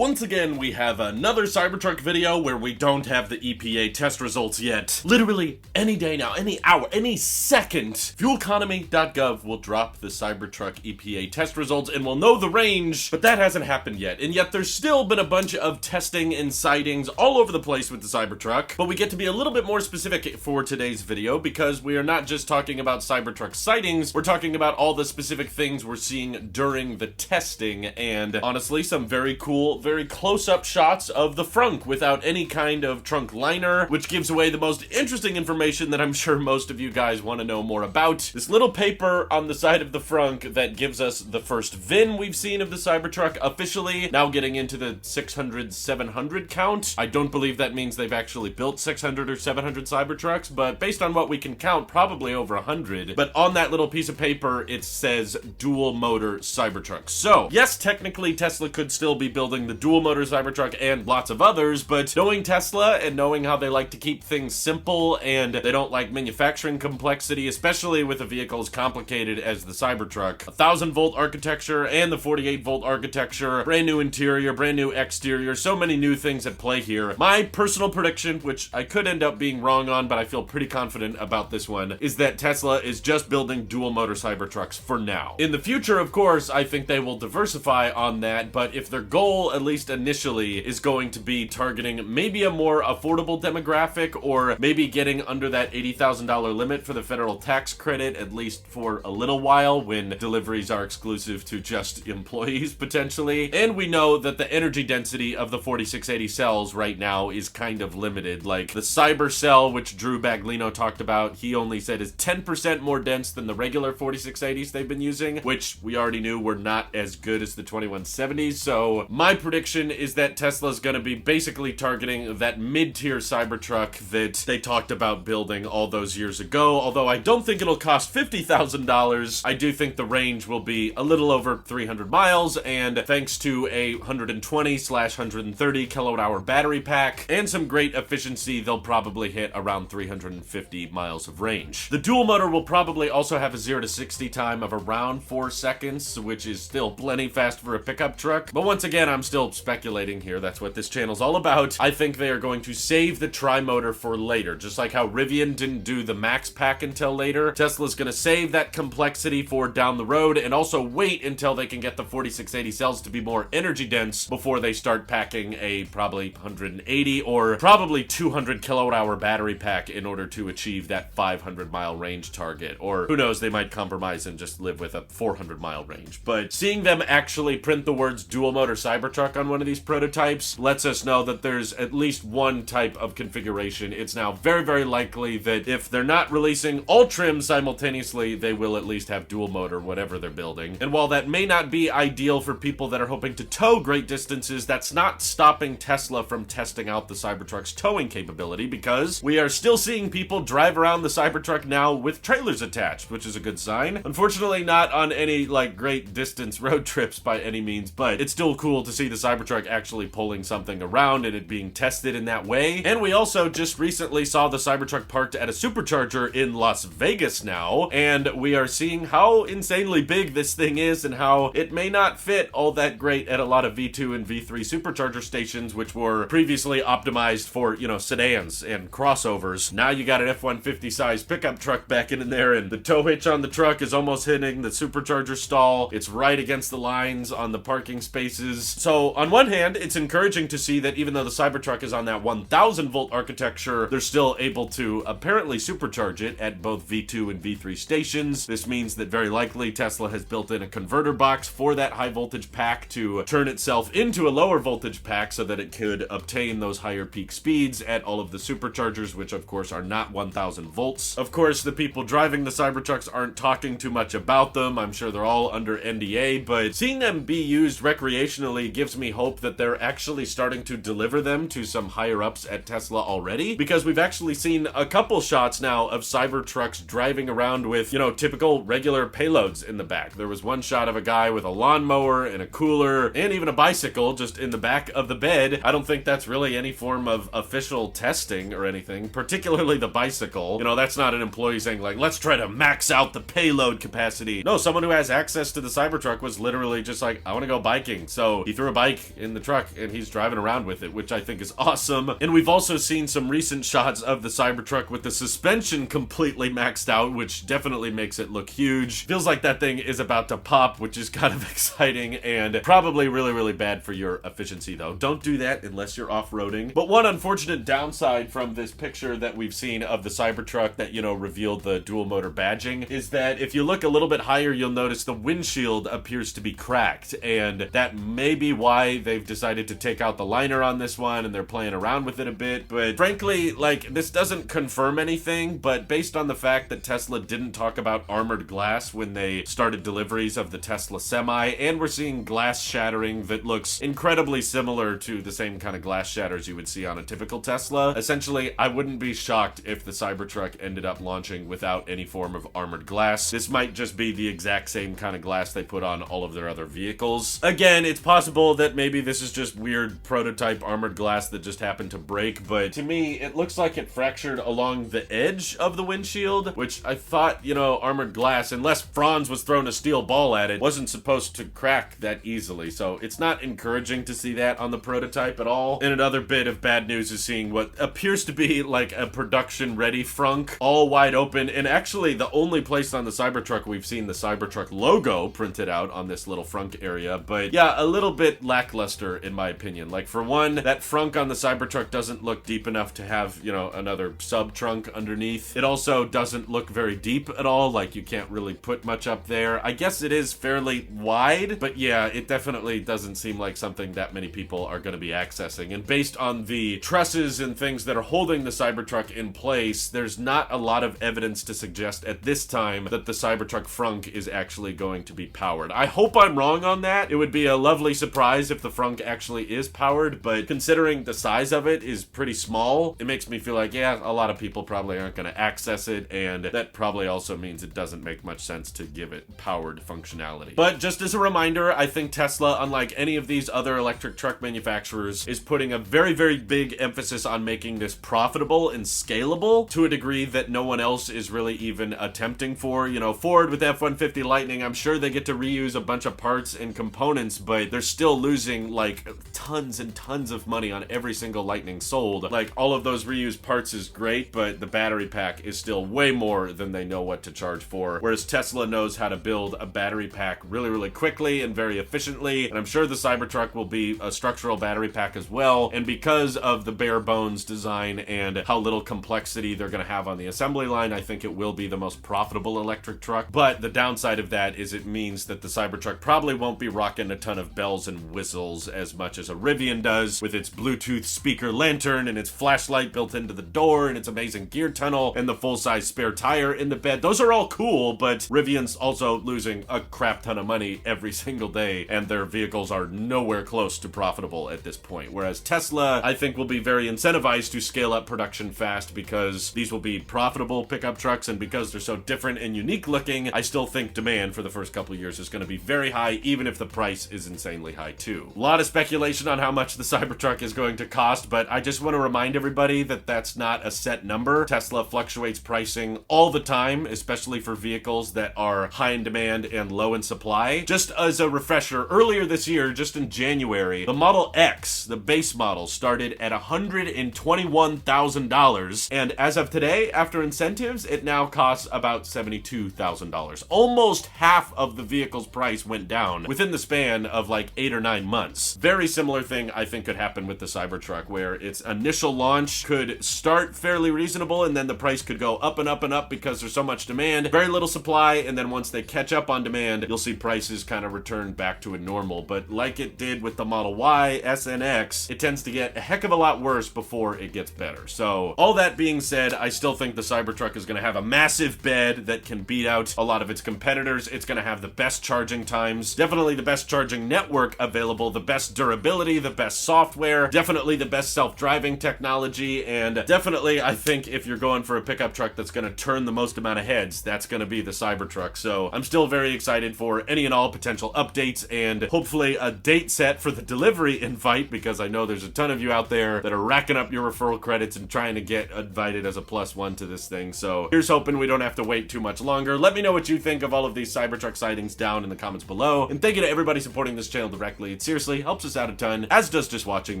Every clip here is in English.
Once again, we have another Cybertruck video where we don't have the EPA test results yet. Literally any day now, any hour, any second, fueleconomy.gov will drop the Cybertruck EPA test results and we'll know the range, but that hasn't happened yet. And yet there's still been a bunch of testing and sightings all over the place with the Cybertruck, but we get to be a little bit more specific for today's video because we are not just talking about Cybertruck sightings, we're talking about all the specific things we're seeing during the testing, and honestly, some very cool, very close-up shots of the Frunk without any kind of trunk liner, which gives away the most interesting information that I'm sure most of you guys want to know more about. This little paper on the side of the Frunk that gives us the first VIN we've seen of the Cybertruck officially, now getting into the 600, 700 count. I don't believe that means they've actually built 600 or 700 Cybertrucks, but based on what we can count, probably over 100. But on that little piece of paper, it says dual motor Cybertruck. So, yes, technically Tesla could still be building the dual motor Cybertruck and lots of others, but knowing Tesla and knowing how they like to keep things simple and they don't like manufacturing complexity, especially with a vehicle as complicated as the Cybertruck, 1000-volt architecture and the 48-volt architecture, brand new interior, brand new exterior, so many new things at play here. My personal prediction, which I could end up being wrong on, but I feel pretty confident about this one, is that Tesla is just building dual motor Cybertrucks for now. In the future, of course, I think they will diversify on that, but if their goal, at least initially, is going to be targeting maybe a more affordable demographic or maybe getting under that $80,000 limit for the federal tax credit, at least for a little while when deliveries are exclusive to just employees potentially. And we know that the energy density of the 4680 cells right now is kind of limited. Like the Cyber cell, which Drew Baglino talked about, he only said is 10% more dense than the regular 4680s they've been using, which we already knew were not as good as the 2170s. So my prediction is that Tesla's going to be basically targeting that mid-tier Cybertruck that they talked about building all those years ago. Although I don't think it'll cost $50,000, I do think the range will be a little over 300 miles, and thanks to a 120/130 kilowatt-hour battery pack and some great efficiency, they'll probably hit around 350 miles of range. The dual motor will probably also have a 0 to 60 time of around 4 seconds, which is still plenty fast for a pickup truck. But once again, I'm still speculating here. That's what this channel's all about. I think they are going to save the tri-motor for later. Just like how Rivian didn't do the Max Pack until later, Tesla's going to save that complexity for down the road and also wait until they can get the 4680 cells to be more energy dense before they start packing a probably 180 or probably 200 kilowatt-hour battery pack in order to achieve that 500-mile range target. Or who knows, they might compromise and just live with a 400-mile range. But seeing them actually print the words dual motor Cybertruck on one of these prototypes lets us know that there's at least one type of configuration. It's now very, very likely that if they're not releasing all trims simultaneously, they will at least have dual motor, whatever they're building. And while that may not be ideal for people that are hoping to tow great distances, that's not stopping Tesla from testing out the Cybertruck's towing capability, because we are still seeing people drive around the Cybertruck now with trailers attached, which is a good sign. Unfortunately, not on any like great distance road trips by any means, but it's still cool to see the Cybertruck actually pulling something around and it being tested in that way. And we also just recently saw the Cybertruck parked at a supercharger in Las Vegas now, and we are seeing how insanely big this thing is and how it may not fit all that great at a lot of V2 and V3 supercharger stations, which were previously optimized for, you know, sedans and crossovers. Now you got an F-150 size pickup truck back in there, and the tow hitch on the truck is almost hitting the supercharger stall. It's right against the lines on the parking spaces. So on one hand, it's encouraging to see that even though the Cybertruck is on that 1000-volt architecture, they're still able to apparently supercharge it at both V2 and V3 stations. This means that very likely Tesla has built in a converter box for that high voltage pack to turn itself into a lower voltage pack so that it could obtain those higher peak speeds at all of the superchargers, which of course are not 1000 volts. Of course, the people driving the Cybertrucks aren't talking too much about them. I'm sure they're all under NDA, but seeing them be used recreationally gives me hope that they're actually starting to deliver them to some higher ups at Tesla already, because we've actually seen a couple shots now of Cybertrucks driving around with, you know, typical regular payloads in the back. There was one shot of a guy with a lawnmower and a cooler and even a bicycle just in the back of the bed. I don't think that's really any form of official testing or anything, particularly the bicycle. You know, that's not an employee saying like, let's try to max out the payload capacity. No, someone who has access to the Cybertruck was literally just like, I want to go biking. So he threw a bike bike in the truck and he's driving around with it, which I think is awesome. And we've also seen some recent shots of the Cybertruck with the suspension completely maxed out, which definitely makes it look huge. Feels like that thing is about to pop, which is kind of exciting and probably really, really bad for your efficiency though. Don't do that unless you're off-roading. But one unfortunate downside from this picture that we've seen of the Cybertruck that, you know, revealed the dual motor badging is that if you look a little bit higher, you'll notice the windshield appears to be cracked, and that may be why they've decided to take out the liner on this one and they're playing around with it a bit. But frankly, like, this doesn't confirm anything, but based on the fact that Tesla didn't talk about armored glass when they started deliveries of the Tesla Semi, and we're seeing glass shattering that looks incredibly similar to the same kind of glass shatters you would see on a typical Tesla. Essentially, I wouldn't be shocked if the Cybertruck ended up launching without any form of armored glass. This might just be the exact same kind of glass they put on all of their other vehicles. Again, it's possible that maybe this is just weird prototype armored glass that just happened to break, but to me, it looks like it fractured along the edge of the windshield, which I thought, you know, armored glass, unless Franz was throwing a steel ball at it, wasn't supposed to crack that easily. So it's not encouraging to see that on the prototype at all. And another bit of bad news is seeing what appears to be like a production-ready Frunk, all wide open, and actually the only place on the Cybertruck we've seen the Cybertruck logo printed out on this little Frunk area. But yeah, a little bit lackluster in my opinion. Like, for one, that Frunk on the Cybertruck doesn't look deep enough to have, you know, another sub-trunk underneath. It also doesn't look very deep at all, like you can't really put much up there. I guess it is fairly wide, but yeah, it definitely doesn't seem like something that many people are going to be accessing. And based on the trusses and things that are holding the Cybertruck in place, there's not a lot of evidence to suggest at this time that the Cybertruck Frunk is actually going to be powered. I hope I'm wrong on that. It would be a lovely surprise if the Frunk actually is powered, but considering the size of it is pretty small, it makes me feel like, yeah, a lot of people probably aren't going to access it, and that probably also means it doesn't make much sense to give it powered functionality. But just as a reminder, I think Tesla, unlike any of these other electric truck manufacturers, is putting a very, very big emphasis on making this profitable and scalable to a degree that no one else is really even attempting for. You know, Ford with F-150 Lightning, I'm sure they get to reuse a bunch of parts and components, but they're still losing like tons and tons of money on every single Lightning sold. Like, all of those reused parts is great, but the battery pack is still way more than they know what to charge for. Whereas Tesla knows how to build a battery pack really, really quickly and very efficiently, and I'm sure the Cybertruck will be a structural battery pack as well. And because of the bare bones design and how little complexity they're going to have on the assembly line, I think it will be the most profitable electric truck. But the downside of that is it means that the Cybertruck probably won't be rocking a ton of bells and whistles as much as a Rivian does, with its Bluetooth speaker lantern and its flashlight built into the door and its amazing gear tunnel and the full-size spare tire in the bed. Those are all cool, but Rivian's also losing a crap ton of money every single day, and their vehicles are nowhere close to profitable at this point. Whereas Tesla, I think, will be very incentivized to scale up production fast because these will be profitable pickup trucks, and because they're so different and unique looking, I still think demand for the first couple of years is going to be very high, even if the price is insanely high too. A lot of speculation on how much the Cybertruck is going to cost, but I just want to remind everybody that that's not a set number. Tesla fluctuates pricing all the time, especially for vehicles that are high in demand and low in supply. Just as a refresher, earlier this year, just in January, the Model X, the base model, started at $121,000, and as of today, after incentives, it now costs about $72,000. Almost half of the vehicle's price went down within the span of like 8 or 9 months. Very similar thing I think could happen with the Cybertruck, where its initial launch could start fairly reasonable and then the price could go up and up and up because there's so much demand, very little supply, and then once they catch up on demand, you'll see prices kind of return back to a normal. But like it did with the Model Y, S, and X, it tends to get a heck of a lot worse before it gets better. So all that being said, I still think the Cybertruck is going to have a massive bed that can beat out a lot of its competitors. It's going to have the best charging times, definitely the best charging network available, the best durability, the best software, definitely the best self-driving technology, and definitely I think if you're going for a pickup truck that's going to turn the most amount of heads, that's going to be the Cybertruck. So I'm still very excited for any and all potential updates and hopefully a date set for the delivery invite, because I know there's a ton of you out there that are racking up your referral credits and trying to get invited as a +1 to this thing. So here's hoping we don't have to wait too much longer. Let me know what you think of all of these Cybertruck sightings down in the comments below, and thank you to everybody supporting this channel directly. honestly, it seriously helps us out a ton, as does just watching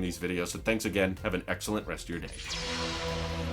these videos. So thanks again. Have an excellent rest of your day.